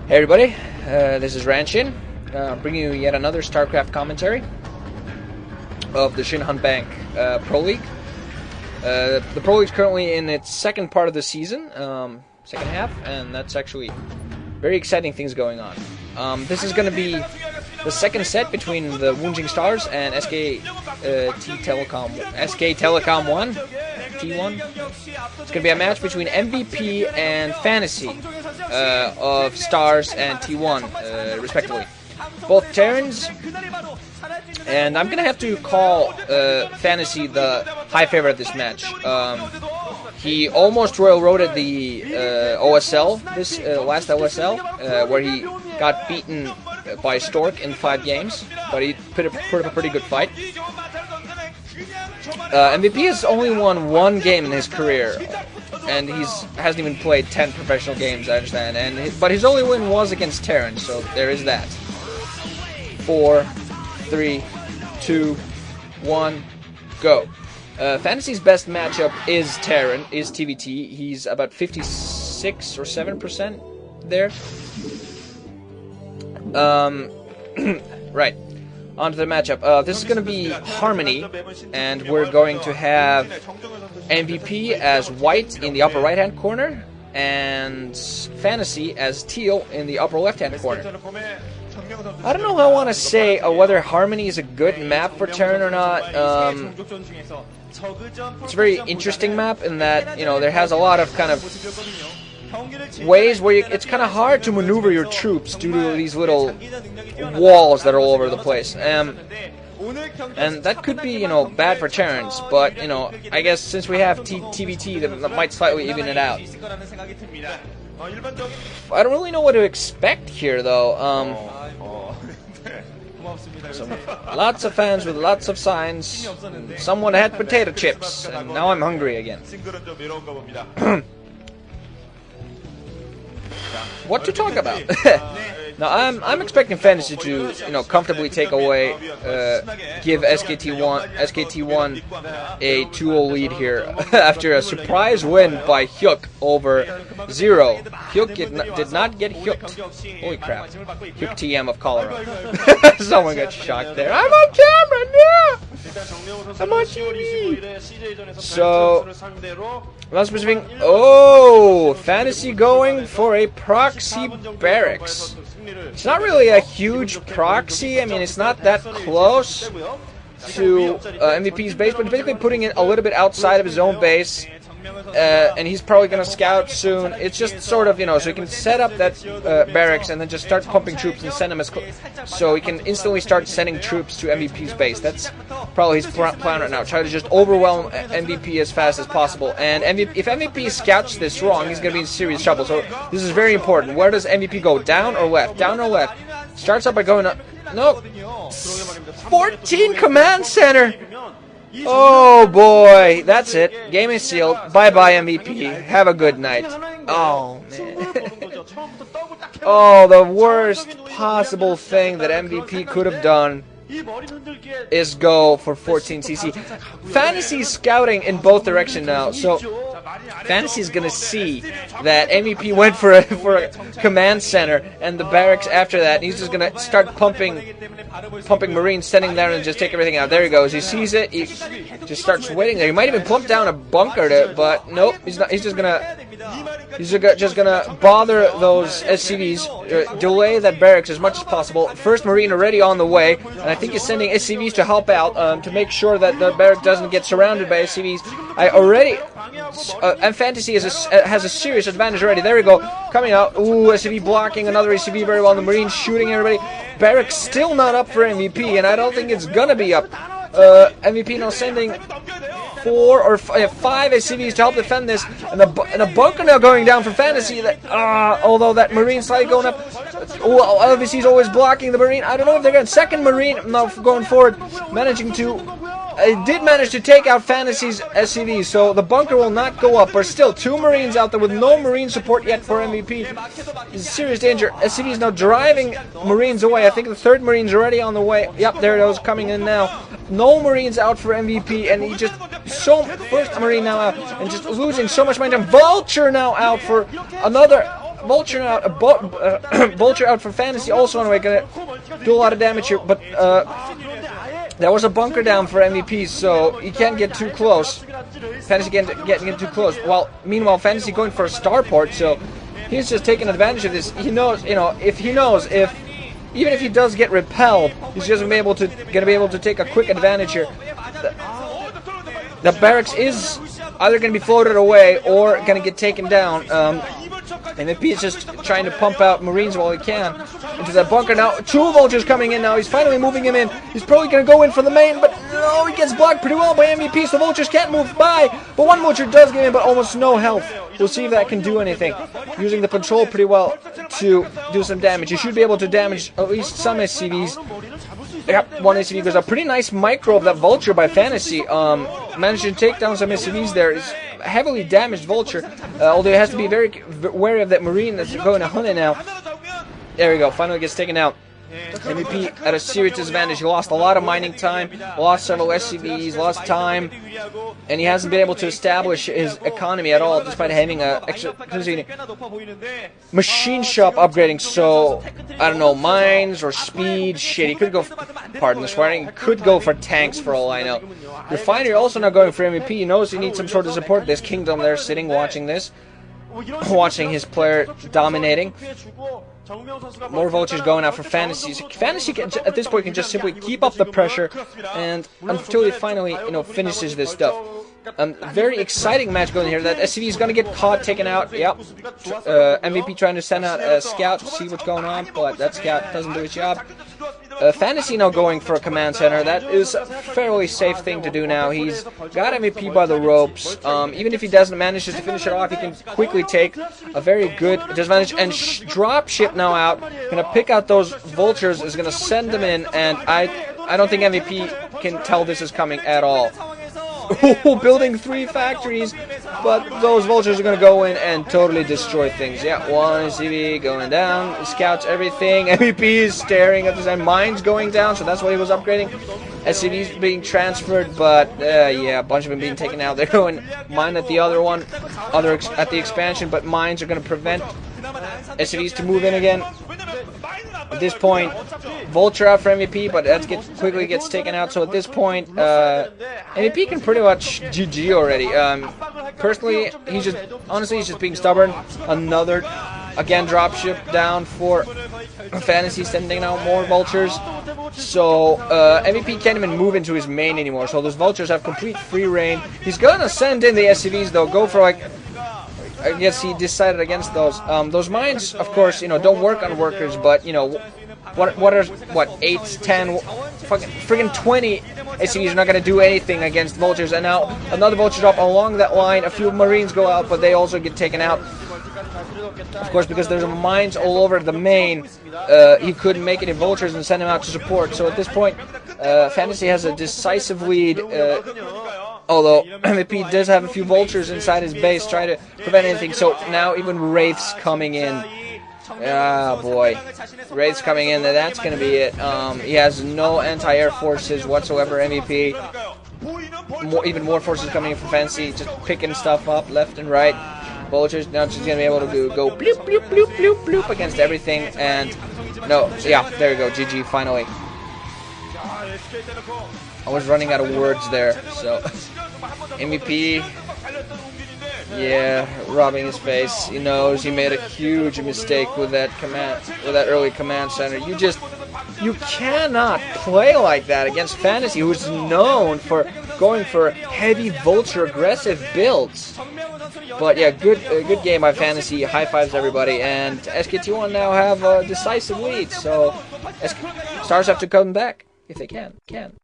Hey everybody, this is WoongJin, bringing you yet another StarCraft commentary of the Shinhan Bank Proleague. The Proleague is currently in its second part of the season, second half, and that's actually very exciting things going on. This is going to be the second set between the WoongJin Stars and SKT1 1. T1. It's going to be a match between MVP and Fantasy of Stars and T1, respectively. Both Terrans, and I'm going to have to call Fantasy the high favorite of this match. He almost Royal Roaded the OSL, this last OSL, where he got beaten by Stork in 5 games, but he put up a pretty good fight. MVP has only won 1 game in his career, and hasn't even played 10 professional games, I understand. But his only win was against Terran, so there is that. 4, 3, 2, 1, go. Fantasy's best matchup is Terran, is TVT. He's about 56 or 7% there. Right. On to the matchup. This is going to be Harmony, and we're going to have MVP as white in the upper right-hand corner, and Fantasy as teal in the upper left-hand corner. I don't know how I want to say whether Harmony is a good map for Terran or not. It's a very interesting map in that, you know, there has a lot of kind of ways where it's kind of hard to maneuver your troops due to these little walls that are all over the place. And that could be, you know, bad for Terrans, but, you know, I guess since we have TVT, that might slightly even it out. I don't really know what to expect here, though. Lots of fans with lots of signs. Someone had potato chips, and now I'm hungry again. What to talk about? Now I'm expecting Fantasy to, you know, comfortably take away, give SKT1 a 2-0 lead here after a surprise win by Hyuk over Zero. Hyuk did not get Hyuked. Holy crap! Hyuk TM of cholera. Someone got shocked there. I'm on camera now. I'm on TV. So last specific. Oh, Fantasy going for a proxy barracks. It's not really a huge proxy. I mean, it's not that close to MVP's base, but basically putting it a little bit outside of his own base. And he's probably going to scout soon. It's just sort of, you know, so he can set up that barracks and then just start pumping troops and send them as so he can instantly start sending troops to MVP's base. That's probably his plan right now. Try to just overwhelm MVP as fast as possible. And if MVP scouts this wrong, he's going to be in serious trouble. So this is very important. Where does MVP go? Down or left? Down or left? Starts up by going up. No. 14 command center. Oh boy, that's it. Game is sealed. Bye-bye MVP. Have a good night. Oh man. Oh, the worst possible thing that MVP could have done is go for 14cc. Fantasy's scouting in both directions now, so Fantasy's gonna see that MVP went for a command center and the barracks after that, and he's just gonna start pumping Marines, sending there and just take everything out. There he goes. He sees it. He just starts waiting there. He might even plump down a bunker to, but nope. He's not. He's just gonna bother those SCVs, delay that barracks as much as possible. First Marine already on the way, and I think he's sending SCVs to help out to make sure that the barrack doesn't get surrounded by SCVs. And Fantasy has a serious advantage already. There we go, coming out. Ooh, SCV blocking another SCV very well. The Marines shooting everybody. Barrack's still not up for MVP, and I don't think it's gonna be up. MVP now sending 4 or 5 SCVs to help defend this, and a bunker now going down for Fantasy. Although that Marine slightly going up. Obviously he's always blocking the Marine. I don't know if they're going second Marine now going forward, managing to. It did manage to take out Fantasy's SCV, so the bunker will not go up. There's still 2 Marines out there with no Marine support yet for MVP. It's serious danger. SCV is now driving Marines away. I think the 3rd Marine's already on the way. Yep, there it goes, coming in now. No Marines out for MVP, and he just first Marine now out, and just losing so much momentum. Vulture now out for another Vulture out, Vulture out for Fantasy also anyway, gonna do a lot of damage here, but there was a bunker down for MVP, so he can't get too close. Fantasy getting too close. While meanwhile, Fantasy going for a starport, so he's just taking advantage of this. He knows, you know, if even if he does get repelled, he's just gonna be able to take a quick advantage here. The barracks is either gonna be floated away or gonna get taken down. MVP is just trying to pump out Marines while he can into that bunker. Now, 2 Vultures coming in now. He's finally moving him in. He's probably going to go in for the main, but no, he gets blocked pretty well by MVP, so Vultures can't move by. But 1 Vulture does get in, but almost no health. We'll see if that can do anything. Using the patrol pretty well to do some damage. You should be able to damage at least some SCVs. Yep, 1 SCV goes up. Pretty nice micro of that Vulture by Fantasy. Managed to take down some SCVs there. It's heavily damaged Vulture, although it has to be very wary of that Marine that's going to hunt it now. There we go, finally gets taken out. MVP at a serious disadvantage. He lost a lot of mining time, lost several SCVs, lost time, and he hasn't been able to establish his economy at all, despite having a extra machine shop upgrading. So I don't know, mines or speed. Shit, he could go. Pardon the swearing. He could go for tanks for all I know. Refinery also not going for MVP. He knows he needs some sort of support. There's Kingdom there sitting watching this, watching his player dominating. More Vultures going out for Fantasy. Fantasy can, at this point, can just simply keep up the pressure and until he finally, you know, finishes this stuff. Very exciting match going here. That SCV is going to get caught, taken out. Yep. MVP trying to send out a scout to see what's going on, but that scout doesn't do its job. Fantasy now going for a command center. That is a fairly safe thing to do now. He's got MVP by the ropes. Even if he doesn't manage to finish it off, he can quickly take a very good disadvantage. And drop ship now out. Gonna pick out those Vultures, is gonna send them in, and I don't think MVP can tell this is coming at all. Building 3 factories, but those Vultures are going to go in and totally destroy things. Yeah, 1 SCV going down, scouts everything, MVP is staring at the side, mines going down, so that's what he was upgrading. SCVs being transferred, but yeah, a bunch of them being taken out. They're going mine at the other one, at the expansion, but mines are going to prevent SCVs to move in again. At this point, Vulture out for MVP, but that quickly gets taken out. So at this point, MVP can pretty much GG already. Personally, he's just being stubborn. Another, again, dropship down for Fantasy, sending out more Vultures. So MVP can't even move into his main anymore. So those Vultures have complete free reign. He's gonna send in the SCVs though. Go for like. I guess he decided against those. Those mines, of course, you know, don't work on workers, but you know, what 8, 10, fucking friggin' 20 SCVs are not gonna do anything against Vultures. And now another Vulture drop along that line. A few Marines go out, but they also get taken out. Of course, because there's mines all over the main, he couldn't make any Vultures and send him out to support. So at this point, Fantasy has a decisive lead. Although MVP does have a few Vultures inside his base trying to prevent anything, so now even Wraiths coming in. Ah, boy. Wraiths coming in, that's going to be it. He has no anti-air forces whatsoever, MVP. Even more forces coming in for Fantasy, just picking stuff up left and right. Vultures now just going to be able to go bloop, bloop, bloop, bloop, bloop against everything, and no, yeah, there we go, GG, finally. I was running out of words there, so MVP, yeah, rubbing his face. He knows he made a huge mistake with that early command center. You cannot play like that against Fantasy, who's known for going for heavy Vulture aggressive builds. But yeah, good game by Fantasy. High fives everybody, and SKT1 now have a decisive lead. So Stars have to come back if they can.